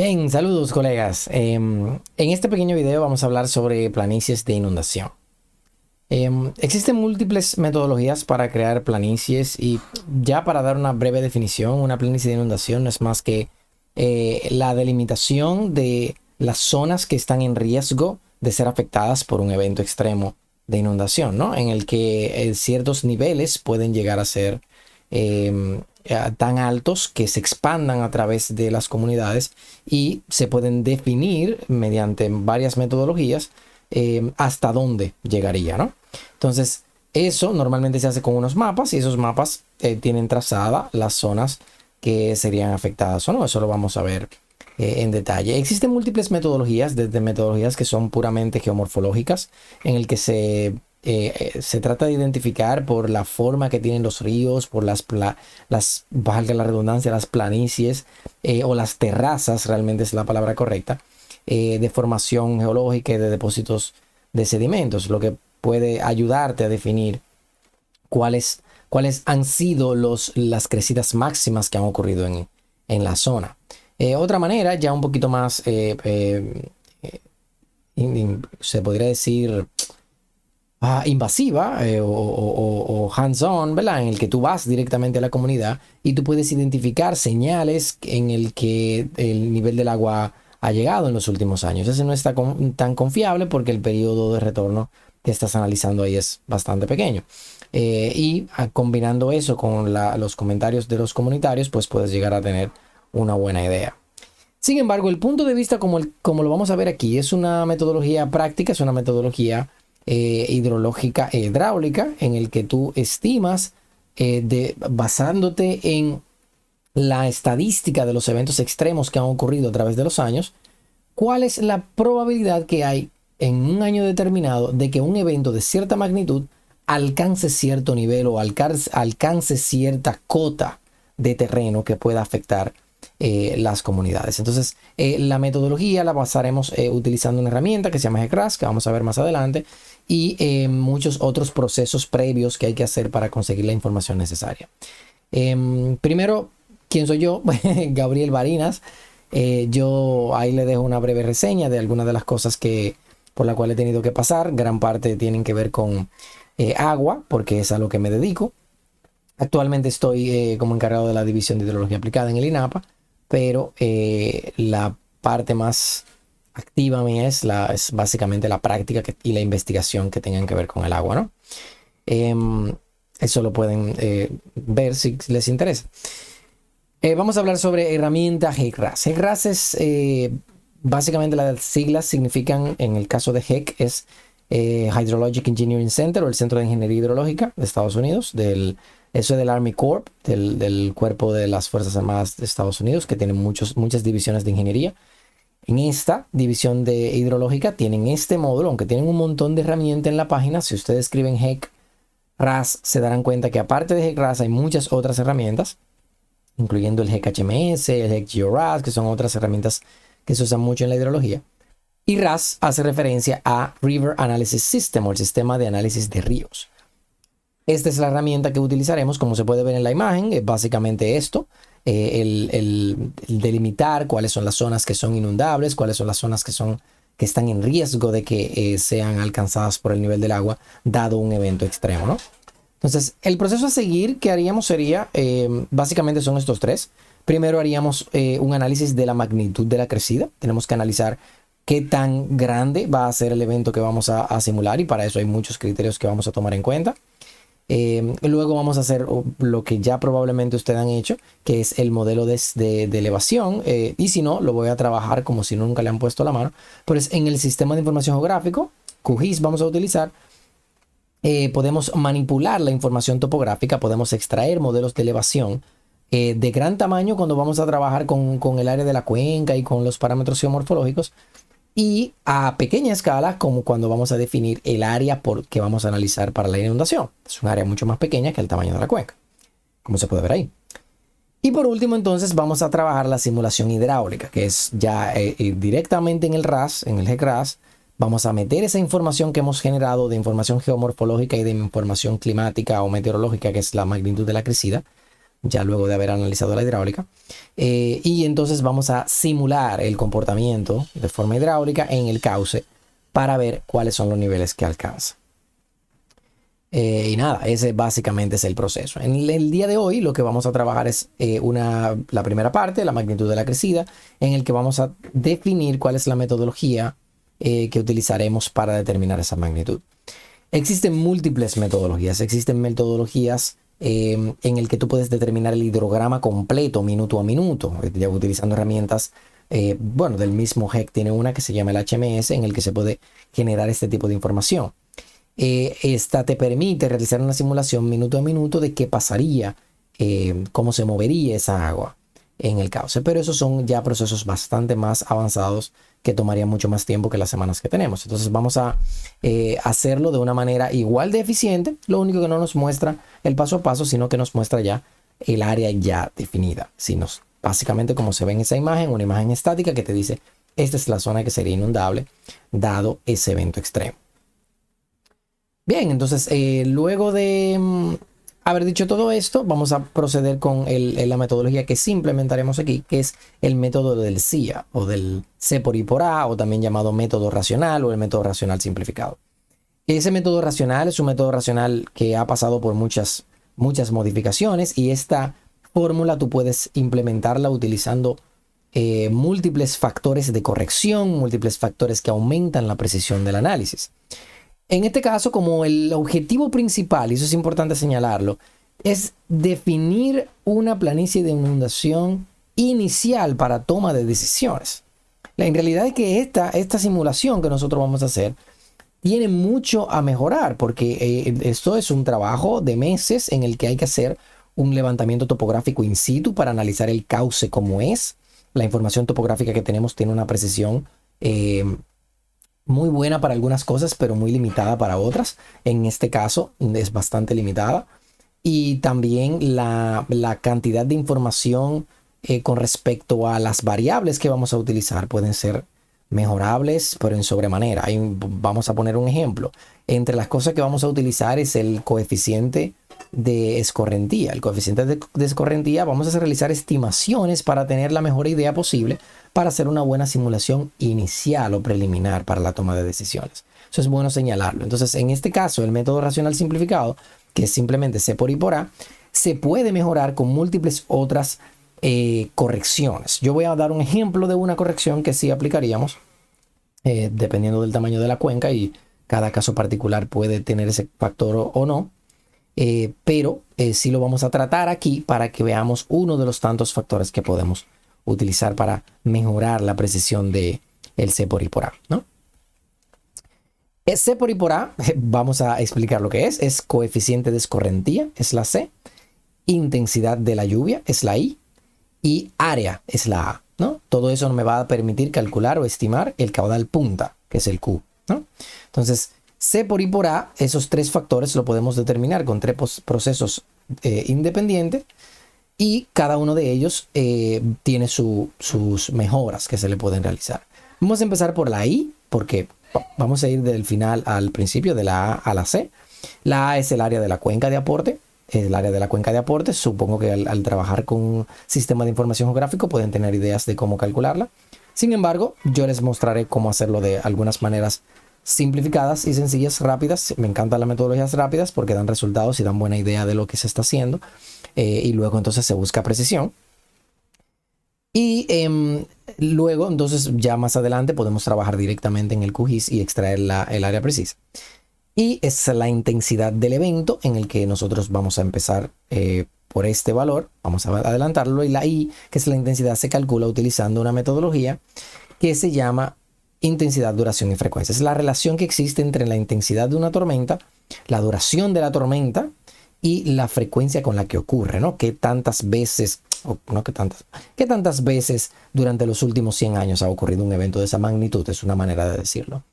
Bien, saludos colegas. En este pequeño video vamos a hablar sobre planicies de inundación. Existen múltiples metodologías para crear planicies y ya para dar una breve definición, una planicie de inundación no es más que la delimitación de las zonas que están en riesgo de ser afectadas por un evento extremo de inundación, ¿no? En el que ciertos niveles pueden llegar a ser tan altos que se expandan a través de las comunidades y se pueden definir mediante varias metodologías hasta dónde llegaría, ¿no? Entonces, eso normalmente se hace con unos mapas y esos mapas tienen trazada las zonas que serían afectadas o no. Eso lo vamos a ver en detalle. Existen múltiples metodologías, desde metodologías que son puramente geomorfológicas, en el que se trata de identificar por la forma que tienen los ríos, por valga la redundancia, las planicies o las terrazas, realmente es la palabra correcta, de formación geológica y de depósitos de sedimentos, lo que puede ayudarte a definir cuáles han sido las crecidas máximas que han ocurrido en la zona. Otra manera, ya un poquito más, se podría decir, invasiva o hands-on, ¿verdad? En el que tú vas directamente a la comunidad y tú puedes identificar señales en el que el nivel del agua ha llegado en los últimos años. Ese no está tan confiable porque el periodo de retorno que estás analizando ahí es bastante pequeño. Combinando eso con los comentarios de los comunitarios, pues puedes llegar a tener una buena idea. Sin embargo, el punto de vista como lo vamos a ver aquí es una metodología práctica, es una metodología hidrológica e hidráulica en el que tú estimas basándote en la estadística de los eventos extremos que han ocurrido a través de los años, cuál es la probabilidad que hay en un año determinado de que un evento de cierta magnitud alcance cierto nivel o alcance cierta cota de terreno que pueda afectar las comunidades. Entonces, la metodología la basaremos utilizando una herramienta que se llama GECRAS, que vamos a ver más adelante, y muchos otros procesos previos que hay que hacer para conseguir la información necesaria. Primero, ¿quién soy yo? Gabriel Barinas. Yo ahí le dejo una breve reseña de algunas de las cosas por las cuales he tenido que pasar. Gran parte tienen que ver con agua, porque es a lo que me dedico. Actualmente estoy como encargado de la División de Hidrología Aplicada en el INAPA, pero la parte más activa mía es básicamente la práctica y la investigación que tengan que ver con el agua, ¿no? Eso lo pueden ver si les interesa. Vamos a hablar sobre herramienta GECRAS. GECRAS es básicamente, las siglas significan, en el caso de HEC, es Hydrologic Engineering Center, o el Centro de Ingeniería Hidrológica de Estados Unidos, eso es del Army Corps, del cuerpo de las Fuerzas Armadas de Estados Unidos, que tienen muchas divisiones de ingeniería. En esta división de hidrológica tienen este módulo, aunque tienen un montón de herramientas en la página. Si ustedes escriben HEC-RAS, se darán cuenta que aparte de HEC-RAS hay muchas otras herramientas, incluyendo el HEC-HMS, el HEC-GeoRAS, que son otras herramientas que se usan mucho en la hidrología. Y RAS hace referencia a River Analysis System, o el sistema de análisis de ríos. Esta es la herramienta que utilizaremos, como se puede ver en la imagen, es básicamente esto, el delimitar cuáles son las zonas que son inundables, cuáles son las zonas que están en riesgo de que sean alcanzadas por el nivel del agua, dado un evento extremo, ¿no? Entonces, el proceso a seguir que haríamos sería, básicamente son estos tres. Primero haríamos un análisis de la magnitud de la crecida. Tenemos que analizar qué tan grande va a ser el evento que vamos a simular, y para eso hay muchos criterios que vamos a tomar en cuenta. Luego vamos a hacer lo que ya probablemente ustedes han hecho, que es el modelo de elevación, y si no, lo voy a trabajar como si nunca le han puesto la mano, pero es en el sistema de información geográfico, QGIS vamos a utilizar. Podemos manipular la información topográfica, podemos extraer modelos de elevación de gran tamaño cuando vamos a trabajar con el área de la cuenca y con los parámetros geomorfológicos, y a pequeña escala como cuando vamos a definir el área que vamos a analizar para la inundación. Es un área mucho más pequeña que el tamaño de la cuenca, como se puede ver ahí. Y por último, entonces, vamos a trabajar la simulación hidráulica, que es ya directamente en el RAS, en el GECRAS. Vamos a meter esa información que hemos generado de información geomorfológica y de información climática o meteorológica, que es la magnitud de la crecida. ya luego de haber analizado la hidráulica. Y entonces vamos a simular el comportamiento de forma hidráulica en el cauce para ver cuáles son los niveles que alcanza. Y nada, ese básicamente es el proceso. En el día de hoy lo que vamos a trabajar es la primera parte, la magnitud de la crecida, en el que vamos a definir cuál es la metodología que utilizaremos para determinar esa magnitud. Existen múltiples metodologías. Existen metodologías en el que tú puedes determinar el hidrograma completo minuto a minuto, ya utilizando herramientas. Bueno, del mismo HEC tiene una que se llama el HMS, en el que se puede generar este tipo de información. Esta te permite realizar una simulación minuto a minuto de qué pasaría, cómo se movería esa agua en el cauce. Pero esos son ya procesos bastante más avanzados que tomarían mucho más tiempo que las semanas que tenemos. Entonces vamos a hacerlo de una manera igual de eficiente. Lo único que no nos muestra el paso a paso, sino que nos muestra ya el área ya definida. Básicamente como se ve en esa imagen, una imagen estática que te dice, esta es la zona que sería inundable dado ese evento extremo. Bien, entonces luego de haber dicho todo esto, vamos a proceder con la metodología que sí implementaremos aquí, que es el método del CIA o del C por I por A, o también llamado método racional o el método racional simplificado. Ese método racional es un método racional que ha pasado por muchas modificaciones, y esta fórmula tú puedes implementarla utilizando múltiples factores de corrección, múltiples factores que aumentan la precisión del análisis. En este caso, como el objetivo principal, y eso es importante señalarlo, es definir una planicie de inundación inicial para toma de decisiones. En realidad es que esta simulación que nosotros vamos a hacer tiene mucho a mejorar, porque esto es un trabajo de meses en el que hay que hacer un levantamiento topográfico in situ para analizar el cauce como es. La información topográfica que tenemos tiene una precisión muy buena para algunas cosas, pero muy limitada para otras. En este caso es bastante limitada. Y también la cantidad de información con respecto a las variables que vamos a utilizar pueden ser mejorables, pero en sobremanera. Vamos a poner un ejemplo. Entre las cosas que vamos a utilizar es el coeficiente de escorrentía. El coeficiente de escorrentía, vamos a realizar estimaciones para tener la mejor idea posible para hacer una buena simulación inicial o preliminar para la toma de decisiones. Eso es bueno señalarlo. Entonces, en este caso, el método racional simplificado, que es simplemente C por I por A, se puede mejorar con múltiples otras correcciones. Yo voy a dar un ejemplo de una corrección que sí aplicaríamos, dependiendo del tamaño de la cuenca, y cada caso particular puede tener ese factor o no. Pero sí lo vamos a tratar aquí para que veamos uno de los tantos factores que podemos utilizar para mejorar la precisión de el C por I por A, ¿no? El C por I por A, vamos a explicar lo que es coeficiente de escorrentía, es la C, intensidad de la lluvia, es la I, y área es la A, ¿no? Todo eso me va a permitir calcular o estimar el caudal punta, que es el Q, ¿no? Entonces, C por I por A, esos tres factores lo podemos determinar con tres procesos independientes, y cada uno de ellos tiene sus mejoras que se le pueden realizar. Vamos a empezar por la I, porque vamos a ir del final al principio, de la A a la C. La A es el área de la cuenca de aporte. El área de la cuenca de aporte, supongo que al trabajar con un sistema de información geográfico pueden tener ideas de cómo calcularla. Sin embargo, yo les mostraré cómo hacerlo de algunas maneras simplificadas y sencillas, rápidas. Me encantan las metodologías rápidas porque dan resultados y dan buena idea de lo que se está haciendo. Y luego entonces se busca precisión. Y luego entonces ya más adelante podemos trabajar directamente en el QGIS y extraer el área precisa. Y es la intensidad del evento en el que nosotros vamos a empezar por este valor. Vamos a adelantarlo. Y la I, que es la intensidad, se calcula utilizando una metodología que se llama intensidad, duración y frecuencia. Es la relación que existe entre la intensidad de una tormenta, la duración de la tormenta y la frecuencia con la que ocurre, ¿no? ¿Qué tantas veces durante los últimos 100 años ha ocurrido un evento de esa magnitud? Es una manera de decirlo.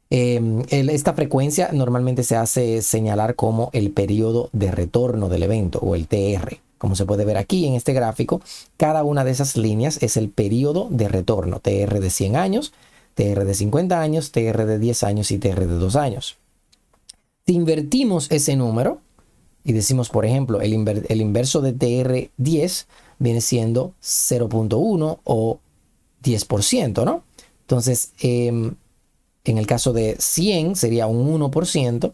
Esta frecuencia normalmente se hace señalar como el periodo de retorno del evento, o el TR. Como se puede ver aquí en este gráfico, cada una de esas líneas es el periodo de retorno. TR de 100 años, TR de 50 años, TR de 10 años y TR de 2 años. Si invertimos ese número, y decimos, por ejemplo, el inverso de TR10 viene siendo 0.1 o 10%, ¿no? Entonces, en el caso de 100 sería un 1%,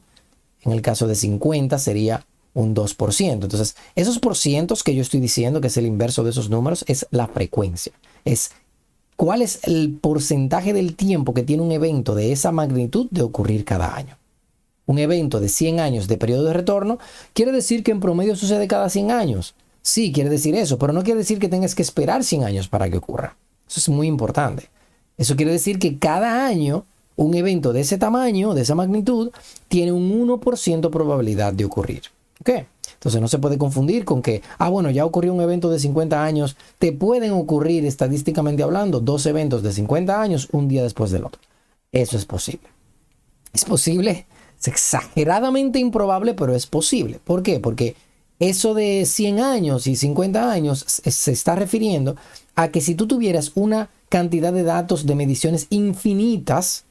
en el caso de 50 sería un 2%. Entonces, esos porcientos que yo estoy diciendo, que es el inverso de esos números, es la frecuencia. Es cuál es el porcentaje del tiempo que tiene un evento de esa magnitud de ocurrir cada año. Un evento de 100 años de periodo de retorno quiere decir que en promedio sucede cada 100 años. Sí, quiere decir eso, pero no quiere decir que tengas que esperar 100 años para que ocurra. Eso es muy importante. Eso quiere decir que cada año un evento de ese tamaño, de esa magnitud, tiene un 1% probabilidad de ocurrir. ¿Ok? Entonces no se puede confundir con que, bueno, ya ocurrió un evento de 50 años. Te pueden ocurrir, estadísticamente hablando, 2 eventos de 50 años un día después del otro. Eso es posible. Es posible, es exageradamente improbable, pero es posible. ¿Por qué? Porque eso de 100 años y 50 años se está refiriendo a que si tú tuvieras una cantidad de datos de mediciones infinitas,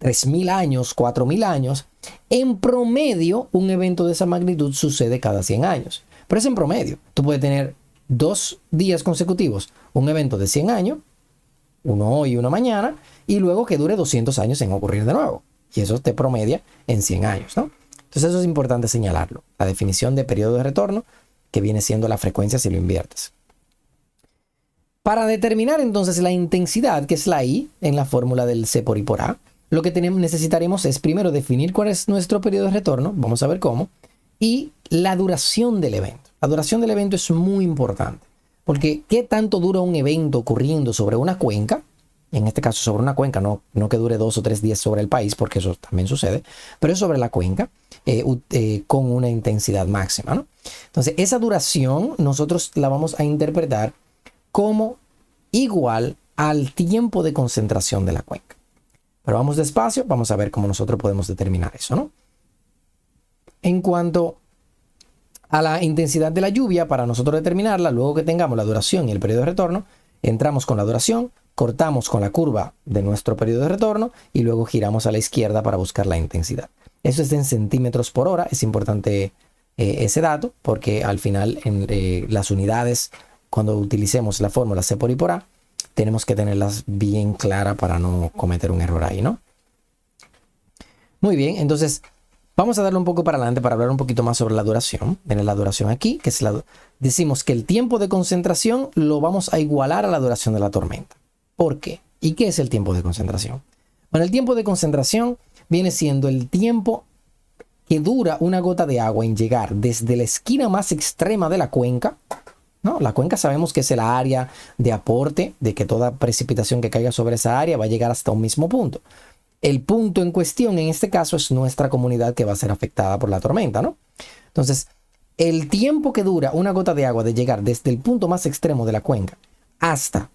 3.000 años, 4.000 años, en promedio un evento de esa magnitud sucede cada 100 años. Pero es en promedio. Tú puedes tener 2 días consecutivos, un evento de 100 años, uno hoy y uno mañana, y luego que dure 200 años en ocurrir de nuevo. Y eso te promedia en 100 años, ¿no? Entonces eso es importante señalarlo. La definición de periodo de retorno, que viene siendo la frecuencia si lo inviertes. Para determinar entonces la intensidad, que es la I en la fórmula del C por I por A, lo que necesitaremos es primero definir cuál es nuestro periodo de retorno, vamos a ver cómo, y la duración del evento. La duración del evento es muy importante, porque ¿qué tanto dura un evento ocurriendo sobre una cuenca? En este caso sobre una cuenca, no que dure 2 o 3 días sobre el país, porque eso también sucede, pero es sobre la cuenca con una intensidad máxima, ¿no? Entonces, esa duración nosotros la vamos a interpretar como igual al tiempo de concentración de la cuenca. Pero vamos despacio, vamos a ver cómo nosotros podemos determinar eso, ¿no? En cuanto a la intensidad de la lluvia, para nosotros determinarla, luego que tengamos la duración y el periodo de retorno, entramos con la duración, cortamos con la curva de nuestro periodo de retorno y luego giramos a la izquierda para buscar la intensidad. Eso es en centímetros por hora, es importante ese dato porque al final en las unidades, cuando utilicemos la fórmula C por I por A, tenemos que tenerlas bien claras para no cometer un error ahí, ¿no? Muy bien, entonces vamos a darle un poco para adelante para hablar un poquito más sobre la duración. Ven la duración aquí, que es decimos que el tiempo de concentración lo vamos a igualar a la duración de la tormenta. ¿Por qué? ¿Y qué es el tiempo de concentración? Bueno, el tiempo de concentración viene siendo el tiempo que dura una gota de agua en llegar desde la esquina más extrema de la cuenca, ¿no? La cuenca sabemos que es el área de aporte, de que toda precipitación que caiga sobre esa área va a llegar hasta un mismo punto. El punto en cuestión, en este caso, es nuestra comunidad que va a ser afectada por la tormenta, ¿no? Entonces, el tiempo que dura una gota de agua de llegar desde el punto más extremo de la cuenca hasta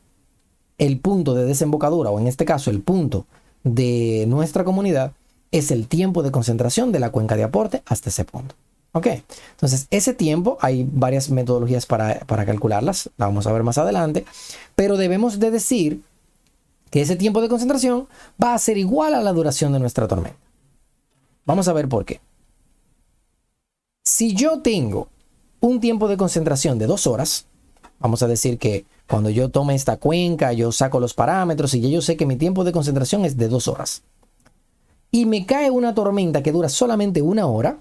el punto de desembocadura, o en este caso, el punto de nuestra comunidad, es el tiempo de concentración de la cuenca de aporte hasta ese punto. Ok, entonces ese tiempo hay varias metodologías para calcularlas, la vamos a ver más adelante, pero debemos de decir que ese tiempo de concentración va a ser igual a la duración de nuestra tormenta. Vamos a ver por qué. Si yo tengo un tiempo de concentración de 2 horas, vamos a decir que cuando yo tome esta cuenca, yo saco los parámetros y ya yo sé que mi tiempo de concentración es de 2 horas. Y me cae una tormenta que dura solamente 1 hora,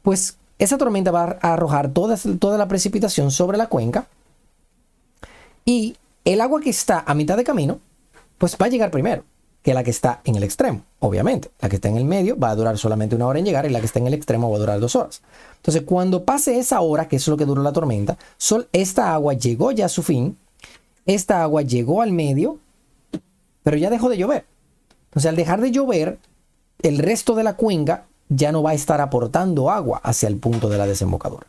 pues esa tormenta va a arrojar toda la precipitación sobre la cuenca y el agua que está a mitad de camino, pues va a llegar primero que la que está en el extremo, obviamente. La que está en el medio va a durar solamente 1 hora en llegar y la que está en el extremo va a durar 2 horas. Entonces, cuando pase esa hora, que es lo que duró la tormenta, esta agua llegó ya a su fin, esta agua llegó al medio, pero ya dejó de llover. Entonces, al dejar de llover, el resto de la cuenca ya no va a estar aportando agua hacia el punto de la desembocadura,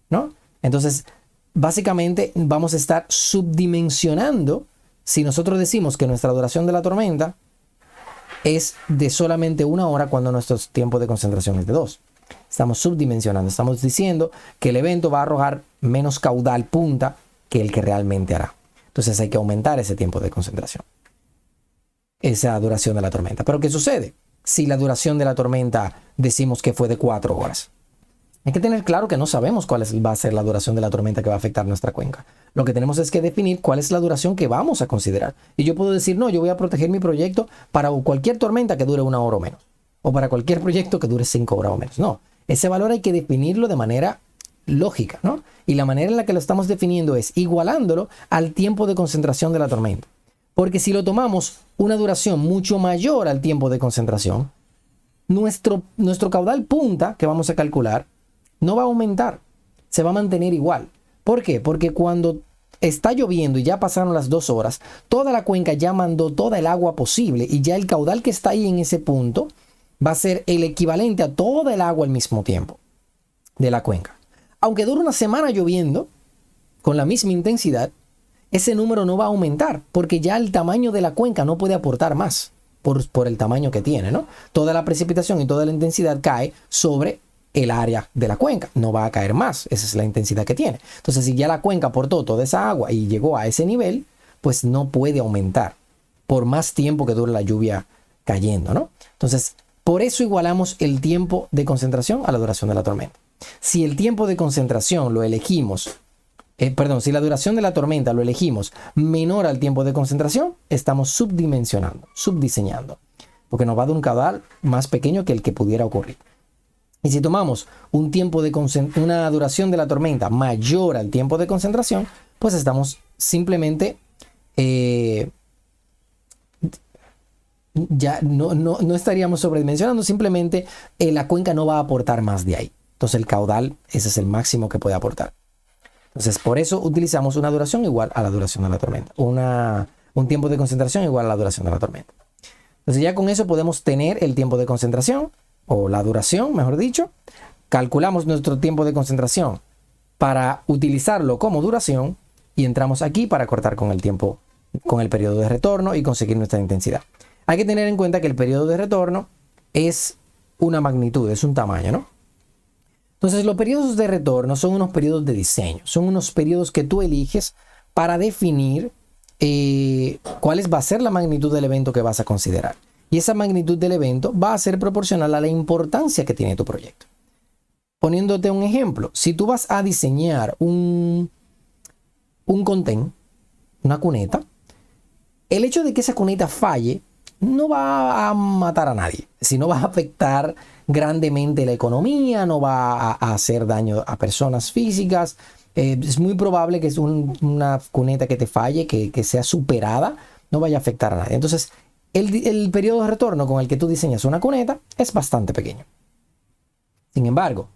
¿no? Entonces, básicamente vamos a estar subdimensionando. Si nosotros decimos que nuestra duración de la tormenta es de solamente 1 hora cuando nuestro tiempo de concentración es de 2. Estamos subdimensionando, estamos diciendo que el evento va a arrojar menos caudal punta que el que realmente hará. Entonces hay que aumentar ese tiempo de concentración, esa duración de la tormenta. Pero ¿qué sucede? Si la duración de la tormenta decimos que fue de 4 horas. Hay que tener claro que no sabemos va a ser la duración de la tormenta que va a afectar nuestra cuenca. Lo que tenemos es que definir cuál es la duración que vamos a considerar. Y yo puedo decir, no, yo voy a proteger mi proyecto para cualquier tormenta que dure 1 hora o menos. O para cualquier proyecto que dure 5 horas o menos. No, ese valor hay que definirlo de manera lógica, ¿no? Y la manera en la que lo estamos definiendo es igualándolo al tiempo de concentración de la tormenta. Porque si lo tomamos una duración mucho mayor al tiempo de concentración, nuestro caudal punta que vamos a calcular no va a aumentar, se va a mantener igual. ¿Por qué? Porque cuando está lloviendo y ya pasaron las 2 horas, toda la cuenca ya mandó toda el agua posible y ya el caudal que está ahí en ese punto va a ser el equivalente a toda el agua al mismo tiempo de la cuenca. Aunque dure una semana lloviendo con la misma intensidad, ese número no va a aumentar porque ya el tamaño de la cuenca no puede aportar más por el tamaño que tiene, ¿no? Toda la precipitación y toda la intensidad cae sobre el área de la cuenca, no va a caer más, esa es la intensidad que tiene. Entonces, si ya la cuenca aportó toda esa agua y llegó a ese nivel, pues no puede aumentar por más tiempo que dure la lluvia cayendo, ¿no? Entonces, por eso igualamos el tiempo de concentración a la duración de la tormenta. Si el tiempo de concentración lo elegimos, si la duración de la tormenta lo elegimos menor al tiempo de concentración, estamos subdiseñando, porque nos va a dar un caudal más pequeño que el que pudiera ocurrir. Y si tomamos una duración de la tormenta mayor al tiempo de concentración, pues estamos simplemente ya no estaríamos sobredimensionando, simplemente la cuenca no va a aportar más de ahí. Entonces el caudal, ese es el máximo que puede aportar. Entonces por eso utilizamos una duración igual a la duración de la tormenta. Un tiempo de concentración igual a la duración de la tormenta. Entonces ya con eso podemos tener el tiempo de concentración, o la duración, mejor dicho. Calculamos nuestro tiempo de concentración para utilizarlo como duración y entramos aquí para cortar con el tiempo, con el periodo de retorno y conseguir nuestra intensidad. Hay que tener en cuenta que el periodo de retorno es una magnitud, es un tamaño, ¿no? Entonces los periodos de retorno son unos periodos de diseño, son unos periodos que tú eliges para definir cuál va a ser la magnitud del evento que vas a considerar. Y esa magnitud del evento va a ser proporcional a la importancia que tiene tu proyecto. Poniéndote un ejemplo, si tú vas a diseñar un contén, una cuneta, el hecho de que esa cuneta falle no va a matar a nadie, sino va a afectar grandemente la economía, no va a hacer daño a personas físicas. Es muy probable que es una cuneta que te falle, que sea superada, no vaya a afectar a nadie. Entonces, el periodo de retorno con el que tú diseñas una cuneta es bastante pequeño. Sin embargo,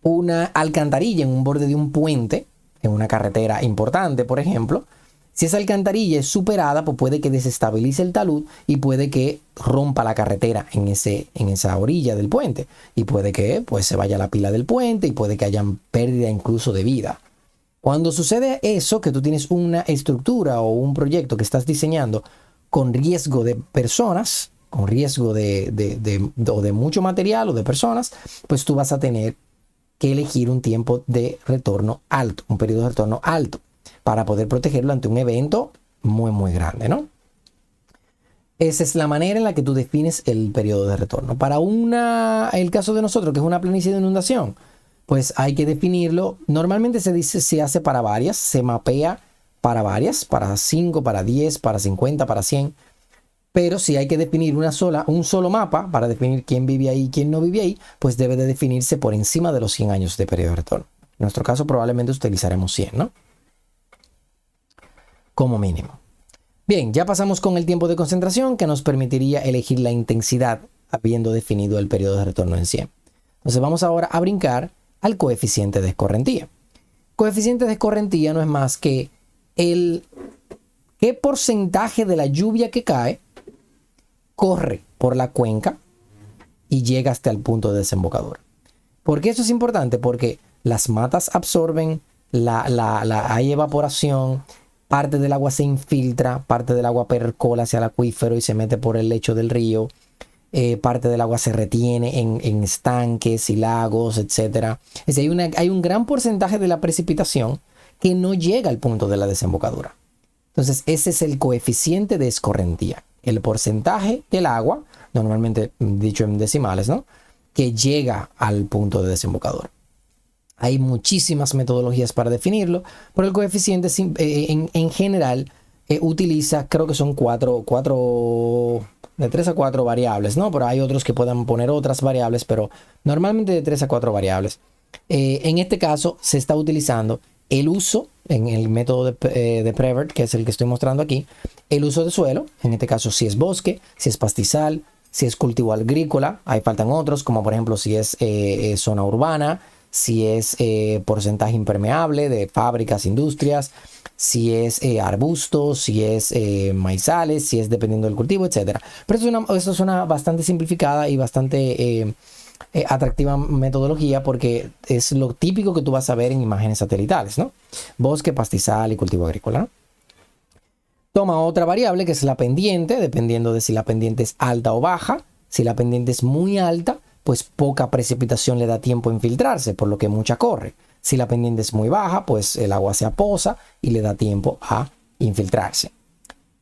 una alcantarilla en un borde de un puente, en una carretera importante, por ejemplo, si esa alcantarilla es superada, pues puede que desestabilice el talud y puede que rompa la carretera en esa orilla del puente. Y puede que pues, se vaya la pila del puente y puede que haya pérdida incluso de vida. Cuando sucede eso, que tú tienes una estructura o un proyecto que estás diseñando con riesgo de personas, con riesgo de mucho material o de personas, pues tú vas a tener que elegir un tiempo de retorno alto, un periodo de retorno alto, para poder protegerlo ante un evento muy, muy grande, ¿no? Esa es la manera en la que tú defines el periodo de retorno. Para el caso de nosotros, que es una planicie de inundación, pues hay que definirlo. Normalmente se hace para varias, se mapea para varias, para 5, para 10, para 50, para 100. Pero si hay que definir un solo mapa para definir quién vive ahí y quién no vive ahí, pues debe de definirse por encima de los 100 años de periodo de retorno. En nuestro caso probablemente utilizaremos 100, ¿no? Como mínimo. Bien, ya pasamos con el tiempo de concentración que nos permitiría elegir la intensidad habiendo definido el periodo de retorno en 100. Entonces vamos ahora a brincar al coeficiente de escorrentía. Coeficiente de escorrentía no es más que qué porcentaje de la lluvia que cae corre por la cuenca y llega hasta el punto de desembocadura. ¿Por qué eso es importante? Porque las matas absorben, hay evaporación, parte del agua se infiltra, parte del agua percola hacia el acuífero y se mete por el lecho del río, parte del agua se retiene en estanques y lagos, etc. Es decir, hay un gran porcentaje de la precipitación que no llega al punto de la desembocadura. Entonces, ese es el coeficiente de escorrentía, el porcentaje del agua, normalmente dicho en decimales, ¿no?, que llega al punto de desembocadura. Hay muchísimas metodologías para definirlo, pero el coeficiente en general utiliza, creo que son de 3 a 4 variables, ¿no? Pero hay otros que puedan poner otras variables, pero normalmente de 3 a 4 variables. En este caso se está utilizando el uso, en el método de Prevert, que es el que estoy mostrando aquí, el uso de suelo, en este caso si es bosque, si es pastizal, si es cultivo agrícola, ahí faltan otros, como por ejemplo si es zona urbana, si es porcentaje impermeable de fábricas, industrias, si es arbustos, si es maizales, si es dependiendo del cultivo, etcétera. Pero eso es una bastante simplificada y bastante atractiva metodología porque es lo típico que tú vas a ver en imágenes satelitales, ¿no? Bosque, pastizal y cultivo agrícola, ¿no? Toma otra variable que es la pendiente, dependiendo de si la pendiente es alta o baja. Si la pendiente es muy alta, pues poca precipitación le da tiempo a infiltrarse, por lo que mucha corre. Si la pendiente es muy baja, pues el agua se aposa y le da tiempo a infiltrarse.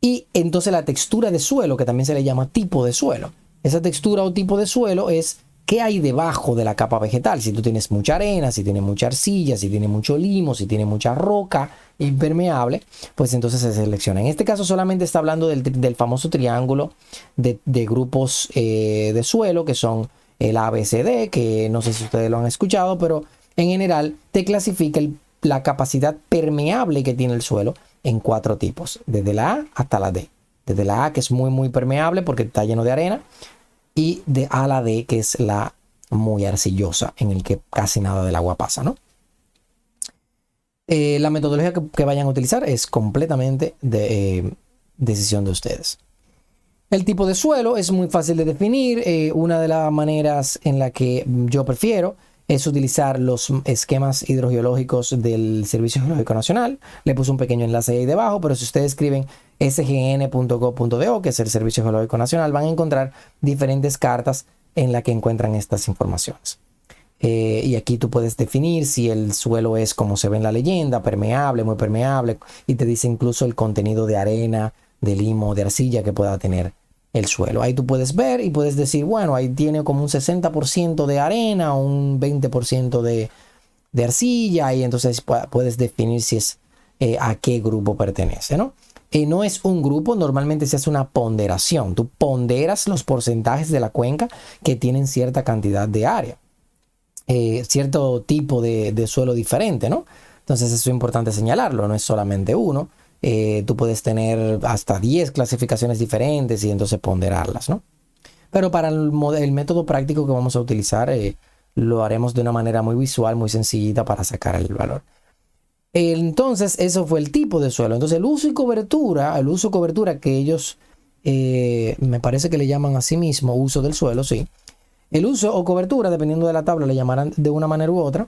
Y entonces la textura de suelo, que también se le llama tipo de suelo. Esa textura o tipo de suelo es qué hay debajo de la capa vegetal. Si tú tienes mucha arena, si tienes mucha arcilla, si tienes mucho limo, si tienes mucha roca impermeable, pues entonces se selecciona. En este caso solamente está hablando del famoso triángulo de grupos de suelo, que son el ABCD, que no sé si ustedes lo han escuchado, pero en general te clasifica la capacidad permeable que tiene el suelo en 4 tipos, desde la A hasta la D. Desde la A, que es muy muy permeable porque está lleno de arena, y de A a la D, que es la muy arcillosa, en el que casi nada del agua pasa, ¿no? La metodología que vayan a utilizar es completamente de decisión de ustedes. El tipo de suelo es muy fácil de definir. Una de las maneras en la que yo prefiero es utilizar los esquemas hidrogeológicos del Servicio Geológico Nacional. Le puse un pequeño enlace ahí debajo, pero si ustedes escriben sgn.gov.do, que es el Servicio Geológico Nacional, van a encontrar diferentes cartas en las que encuentran estas informaciones. Y aquí tú puedes definir si el suelo es como se ve en la leyenda, permeable, muy permeable, y te dice incluso el contenido de arena, de limo, de arcilla que pueda tener el suelo. Ahí tú puedes ver y puedes decir, bueno, ahí tiene como un 60% de arena o un 20% de arcilla, y entonces puedes definir si es a qué grupo pertenece, ¿no? No es un grupo, normalmente se hace una ponderación. Tú ponderas los porcentajes de la cuenca que tienen cierta cantidad de área. Cierto tipo de suelo diferente, ¿no? Entonces eso es importante señalarlo, no es solamente uno. Tú puedes tener hasta 10 clasificaciones diferentes y entonces ponderarlas, ¿no? Pero para el método práctico que vamos a utilizar, lo haremos de una manera muy visual, muy sencillita para sacar el valor. Entonces eso fue el tipo de suelo. Entonces el uso cobertura que ellos me parece que le llaman a sí mismo uso del suelo, sí. El uso o cobertura, dependiendo de la tabla, le llamarán de una manera u otra,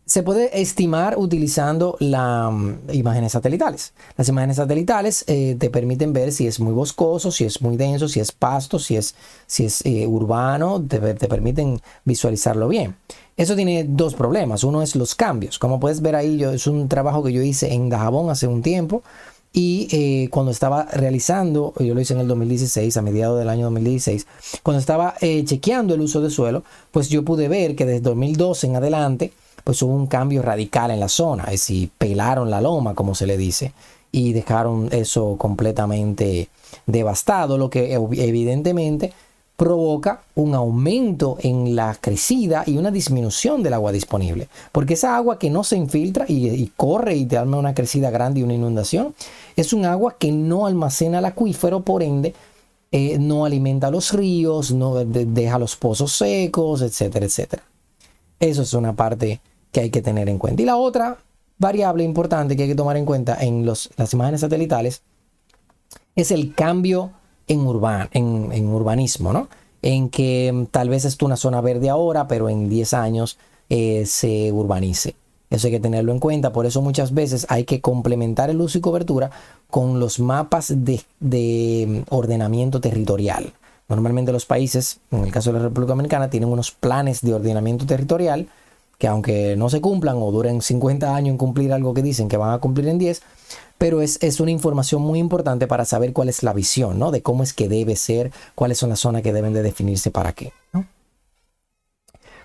se puede estimar utilizando las imágenes satelitales. Las imágenes satelitales te permiten ver si es muy boscoso, si es muy denso, si es pasto, si es urbano, te permiten visualizarlo bien. Eso tiene dos problemas. Uno es los cambios. Como puedes ver ahí, es un trabajo que yo hice en Dajabón hace un tiempo. Y cuando estaba realizando, yo lo hice en el 2016, a mediados del año 2016, cuando estaba chequeando el uso de suelo, pues yo pude ver que desde 2012 en adelante, pues hubo un cambio radical en la zona. Es decir, pelaron la loma, como se le dice, y dejaron eso completamente devastado, lo que evidentemente provoca un aumento en la crecida y una disminución del agua disponible. Porque esa agua que no se infiltra y corre y te arma una crecida grande y una inundación, es un agua que no almacena el acuífero, por ende, no alimenta los ríos, no deja los pozos secos, etcétera, etcétera. Eso es una parte que hay que tener en cuenta. Y la otra variable importante que hay que tomar en cuenta en las imágenes satelitales es el cambio en urbanismo, ¿no? En que tal vez es una zona verde ahora, pero en 10 años se urbanice. Eso hay que tenerlo en cuenta. Por eso muchas veces hay que complementar el uso y cobertura con los mapas de ordenamiento territorial. Normalmente los países, en el caso de la República Dominicana, tienen unos planes de ordenamiento territorial que aunque no se cumplan o duren 50 años en cumplir algo que dicen que van a cumplir en 10, pero es una información muy importante para saber cuál es la visión, ¿no? De cómo es que debe ser, cuáles son las zonas que deben de definirse para qué, ¿no?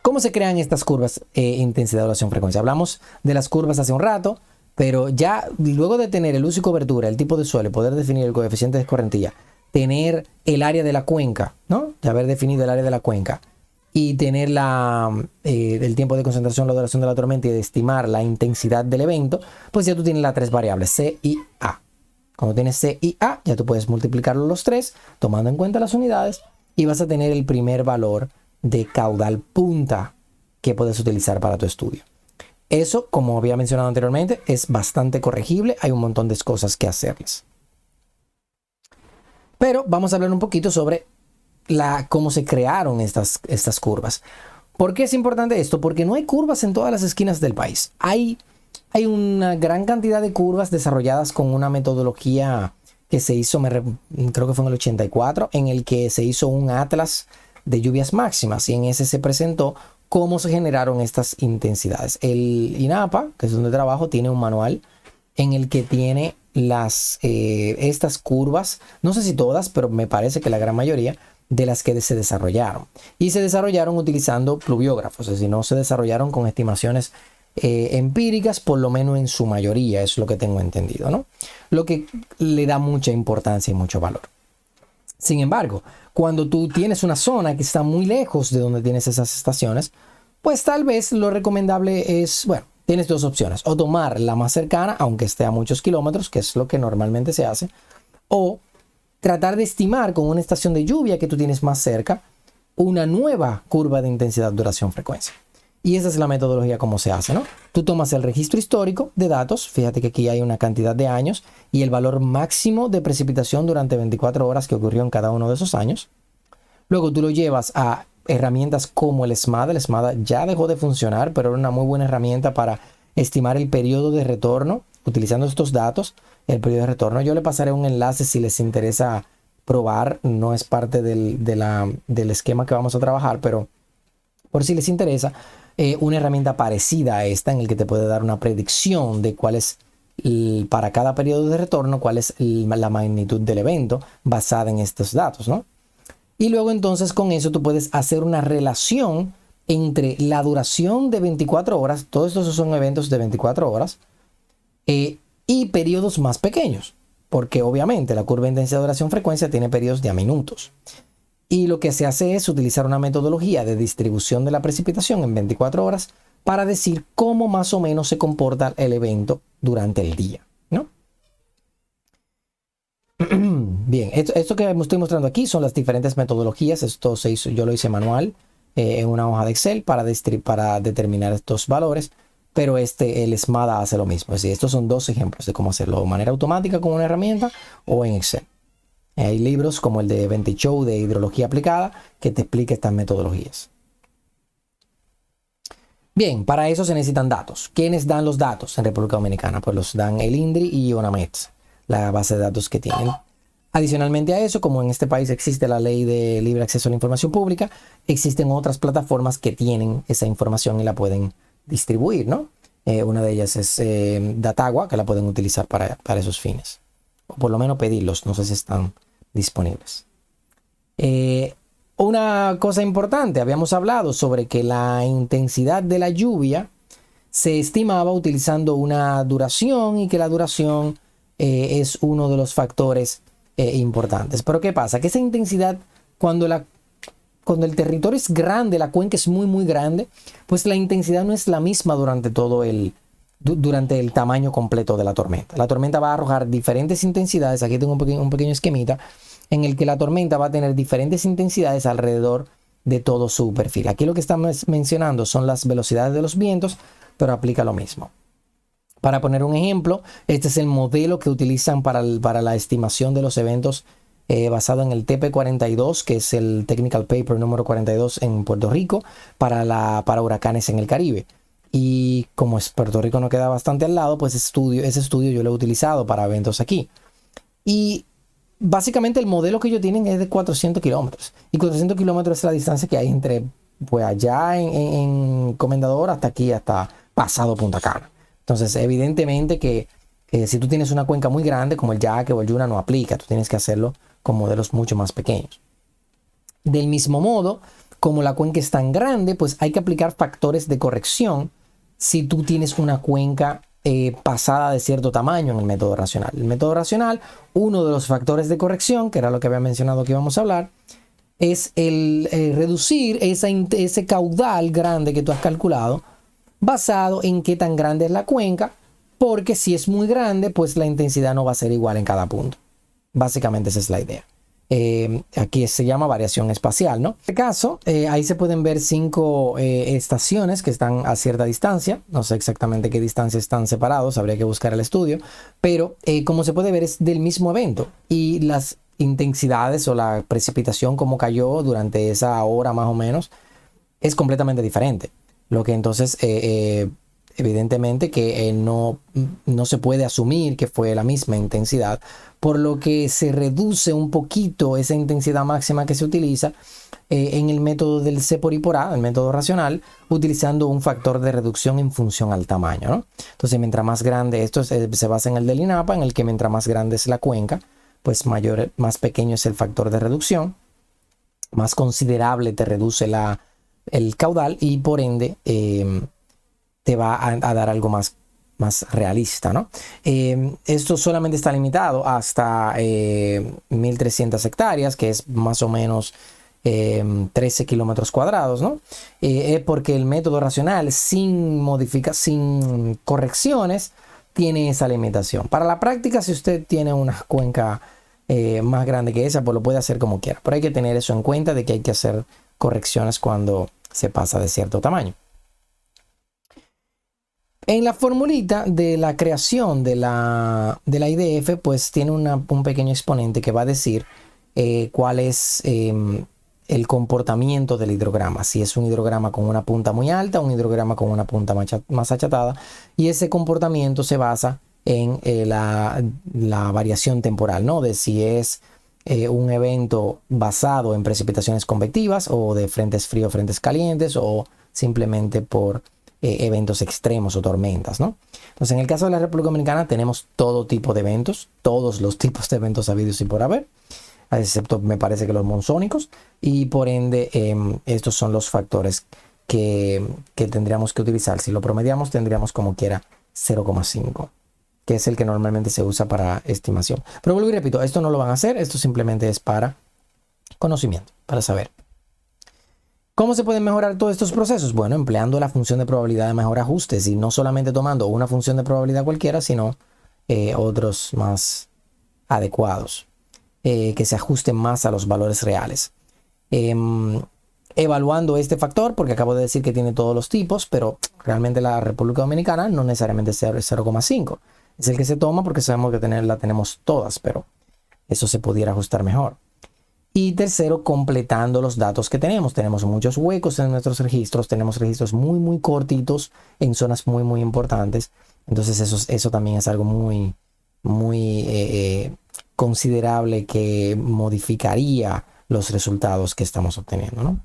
¿Cómo se crean estas curvas intensidad, duración, frecuencia? Hablamos de las curvas hace un rato, pero ya luego de tener el uso y cobertura, el tipo de suelo, poder definir el coeficiente de escorrentía, tener el área de la cuenca, ¿no? De haber definido el área de la cuenca y tener el tiempo de concentración, la duración de la tormenta y de estimar la intensidad del evento, pues ya tú tienes las tres variables, C y A. Cuando tienes C y A, ya tú puedes multiplicarlo los tres, tomando en cuenta las unidades, y vas a tener el primer valor de caudal punta que puedes utilizar para tu estudio. Eso, como había mencionado anteriormente, es bastante corregible. Hay un montón de cosas que hacerles. Pero vamos a hablar un poquito sobre cómo se crearon estas curvas. ¿Por qué es importante esto? Porque no hay curvas en todas las esquinas del país. Hay una gran cantidad de curvas desarrolladas con una metodología que se hizo, creo que fue en el 84, en el que se hizo un atlas de lluvias máximas y en ese se presentó cómo se generaron estas intensidades. El INAPA, que es donde trabajo, tiene un manual en el que tiene estas curvas, no sé si todas, pero me parece que la gran mayoría de las que se desarrollaron. Y se desarrollaron utilizando pluviógrafos, es decir, no se desarrollaron con estimaciones empíricas, por lo menos en su mayoría, es lo que tengo entendido, ¿no? Lo que le da mucha importancia y mucho valor. Sin embargo, cuando tú tienes una zona que está muy lejos de donde tienes esas estaciones, pues tal vez lo recomendable es, bueno, tienes dos opciones, o tomar la más cercana, aunque esté a muchos kilómetros, que es lo que normalmente se hace, o tratar de estimar con una estación de lluvia que tú tienes más cerca una nueva curva de intensidad, duración, frecuencia. Y esa es la metodología como se hace, ¿no? Tú tomas el registro histórico de datos, fíjate que aquí hay una cantidad de años y el valor máximo de precipitación durante 24 horas que ocurrió en cada uno de esos años. Luego tú lo llevas a herramientas como el SMADA. El SMADA ya dejó de funcionar, pero era una muy buena herramienta para estimar el periodo de retorno utilizando estos datos. El periodo de retorno, yo le pasaré un enlace si les interesa probar, no es parte del esquema que vamos a trabajar, pero por si les interesa, una herramienta parecida a esta en el que te puede dar una predicción de cuál es para cada periodo de retorno, cuál es la magnitud del evento basada en estos datos, ¿no? Y luego entonces con eso tú puedes hacer una relación entre la duración de 24 horas, todos estos son eventos de 24 horas, y periodos más pequeños, porque obviamente la curva de intensidad, duración, frecuencia tiene periodos de a minutos. Y lo que se hace es utilizar una metodología de distribución de la precipitación en 24 horas para decir cómo más o menos se comporta el evento durante el día, ¿no? Bien, esto que estoy mostrando aquí son las diferentes metodologías. Esto yo lo hice manual en una hoja de Excel para determinar estos valores, pero el SMADA hace lo mismo. Es decir, estos son dos ejemplos de cómo hacerlo de manera automática con una herramienta o en Excel. Hay libros como el de Ventishow de hidrología aplicada que te explica estas metodologías. Bien, para eso se necesitan datos. ¿Quiénes dan los datos en República Dominicana? Pues los dan el INDRI y ONAMED, la base de datos que tienen. Adicionalmente a eso, como en este país existe la ley de libre acceso a la información pública, existen otras plataformas que tienen esa información y la pueden distribuir, ¿no? Una de ellas es Datagua, que la pueden utilizar para esos fines. O por lo menos pedirlos, no sé si están disponibles. Una cosa importante, habíamos hablado sobre que la intensidad de la lluvia se estimaba utilizando una duración y que la duración es uno de los factores importantes. Pero ¿qué pasa? Que esa intensidad, cuando el territorio es grande, la cuenca es muy muy grande, pues la intensidad no es la misma durante el tamaño completo de la tormenta. La tormenta va a arrojar diferentes intensidades. Aquí tengo un pequeño esquemita en el que la tormenta va a tener diferentes intensidades alrededor de todo su perfil. Aquí lo que estamos mencionando son las velocidades de los vientos, pero aplica lo mismo. Para poner un ejemplo, este es el modelo que utilizan para la estimación de los eventos basado en el TP42, que es el Technical Paper número 42 en Puerto Rico, para huracanes en el Caribe. Y como Puerto Rico no queda bastante al lado, pues ese estudio yo lo he utilizado para eventos aquí. Y básicamente el modelo que ellos tienen es de 400 kilómetros. Y 400 kilómetros es la distancia que hay entre pues allá en Comendador hasta aquí, hasta pasado Punta Cana. Entonces, evidentemente que si tú tienes una cuenca muy grande como el Yaque o el Yuna, no aplica. Tú tienes que hacerlo con modelos mucho más pequeños. Del mismo modo, como la cuenca es tan grande, pues hay que aplicar factores de corrección si tú tienes una cuenca pasada de cierto tamaño en el método racional. El método racional, uno de los factores de corrección, que era lo que había mencionado que íbamos a hablar, es el reducir ese caudal grande que tú has calculado basado en qué tan grande es la cuenca, porque si es muy grande, pues la intensidad no va a ser igual en cada punto. Básicamente esa es la idea. Aquí se llama variación espacial, ¿no? En este caso, ahí se pueden ver 5 estaciones que están a cierta distancia. No sé exactamente qué distancia están separados, habría que buscar el estudio, pero como se puede ver es del mismo evento y las intensidades o la precipitación como cayó durante esa hora más o menos es completamente diferente. Lo que entonces evidentemente que no se puede asumir que fue la misma intensidad, por lo que se reduce un poquito esa intensidad máxima que se utiliza en el método del C por I por A, el método racional, utilizando un factor de reducción en función al tamaño, ¿no? Entonces, mientras más grande, esto se basa en el del INAPA, en el que mientras más grande es la cuenca, pues más pequeño es el factor de reducción, más considerable te reduce el caudal y por ende te va a dar algo más realista, ¿no? Esto solamente está limitado hasta 1.300 hectáreas, que es más o menos 13 kilómetros cuadrados, ¿no? Es porque el método racional sin correcciones tiene esa limitación. Para la práctica, si usted tiene una cuenca más grande que esa, pues lo puede hacer como quiera, pero hay que tener eso en cuenta de que hay que hacer correcciones cuando se pasa de cierto tamaño. En la formulita de la creación de la IDF, pues tiene un pequeño exponente que va a decir cuál es el comportamiento del hidrograma. Si es un hidrograma con una punta muy alta, un hidrograma con una punta más achatada. Y ese comportamiento se basa en la variación temporal, ¿no? De si es un evento basado en precipitaciones convectivas o de frentes fríos, frentes calientes o simplemente por eventos extremos o tormentas, ¿no? Entonces, en el caso de la República Dominicana tenemos todo tipo de eventos, todos los tipos de eventos habidos y por haber, excepto me parece que los monzónicos, y por ende estos son los factores que tendríamos que utilizar. Si lo promediamos tendríamos como quiera 0,5, que es el que normalmente se usa para estimación. Pero vuelvo y repito, esto no lo van a hacer, esto simplemente es para conocimiento, para saber. ¿Cómo se pueden mejorar todos estos procesos? Bueno, empleando la función de probabilidad de mejor ajustes y no solamente tomando una función de probabilidad cualquiera, sino otros más adecuados que se ajusten más a los valores reales. Evaluando este factor, porque acabo de decir que tiene todos los tipos, pero realmente la República Dominicana no necesariamente es 0,5. Es el que se toma porque sabemos que la tenemos todas, pero eso se pudiera ajustar mejor. Y tercero, completando los datos que tenemos. Tenemos muchos huecos en nuestros registros. Tenemos registros muy, muy cortitos en zonas muy, muy importantes. Entonces eso también es algo muy, muy considerable que modificaría los resultados que estamos obteniendo, ¿no?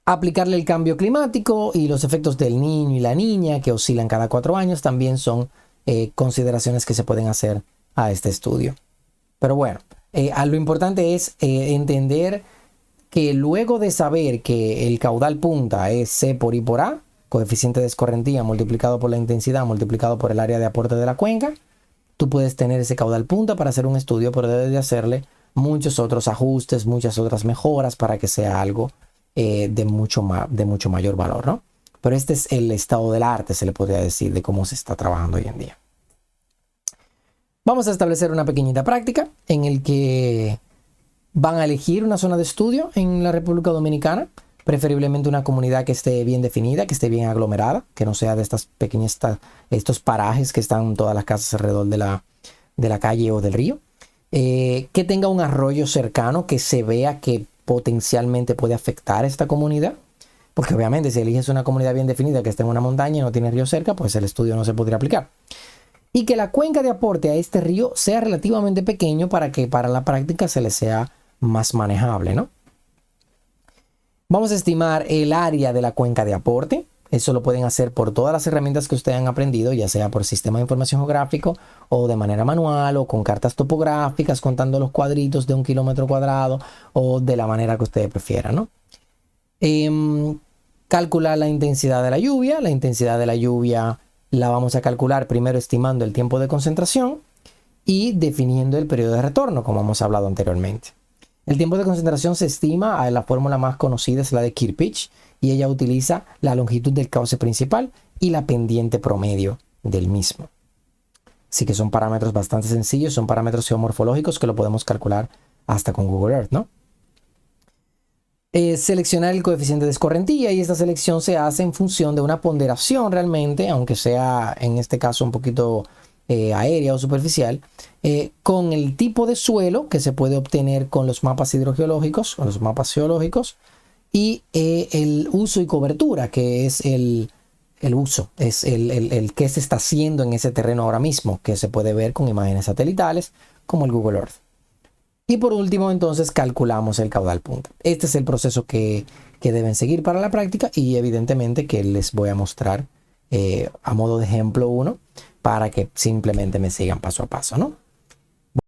Aplicarle el cambio climático y los efectos del niño y la niña que oscilan cada 4 años también son consideraciones que se pueden hacer a este estudio. Pero bueno. Lo importante es entender que luego de saber que el caudal punta es C por I por A, coeficiente de escorrentía multiplicado por la intensidad multiplicado por el área de aporte de la cuenca, tú puedes tener ese caudal punta para hacer un estudio, pero debes de hacerle muchos otros ajustes, muchas otras mejoras para que sea algo de mucho mayor valor, ¿no? Pero este es el estado del arte, se le podría decir, de cómo se está trabajando hoy en día. Vamos a establecer una pequeñita práctica en el que van a elegir una zona de estudio en la República Dominicana, preferiblemente una comunidad que esté bien definida, que esté bien aglomerada, que no sea de estos parajes que están todas las casas alrededor de la calle o del río, que tenga un arroyo cercano que se vea que potencialmente puede afectar a esta comunidad, porque obviamente si eliges una comunidad bien definida que esté en una montaña y no tiene río cerca, pues el estudio no se podría aplicar. Y que la cuenca de aporte a este río sea relativamente pequeño para que para la práctica se le sea más manejable, ¿no? Vamos a estimar el área de la cuenca de aporte. Eso lo pueden hacer por todas las herramientas que ustedes han aprendido, ya sea por sistema de información geográfico o de manera manual o con cartas topográficas contando los cuadritos de 1 kilómetro cuadrado o de la manera que ustedes prefieran, ¿no? Calcular la intensidad de la lluvia. La intensidad de la lluvia la vamos a calcular primero estimando el tiempo de concentración y definiendo el periodo de retorno, como hemos hablado anteriormente. El tiempo de concentración se estima, la fórmula más conocida es la de Kirchhoff, y ella utiliza la longitud del cauce principal y la pendiente promedio del mismo. Así que son parámetros bastante sencillos, son parámetros geomorfológicos que lo podemos calcular hasta con Google Earth, ¿no? Seleccionar el coeficiente de escorrentía, y esta selección se hace en función de una ponderación realmente, aunque sea en este caso un poquito aérea o superficial, con el tipo de suelo que se puede obtener con los mapas hidrogeológicos, con los mapas geológicos, y el uso y cobertura, que es el uso, es el que se está haciendo en ese terreno ahora mismo, que se puede ver con imágenes satelitales como el Google Earth. Y por último, entonces, calculamos el caudal punta. Este es el proceso que deben seguir para la práctica, y evidentemente que les voy a mostrar a modo de ejemplo uno para que simplemente me sigan paso a paso, ¿no?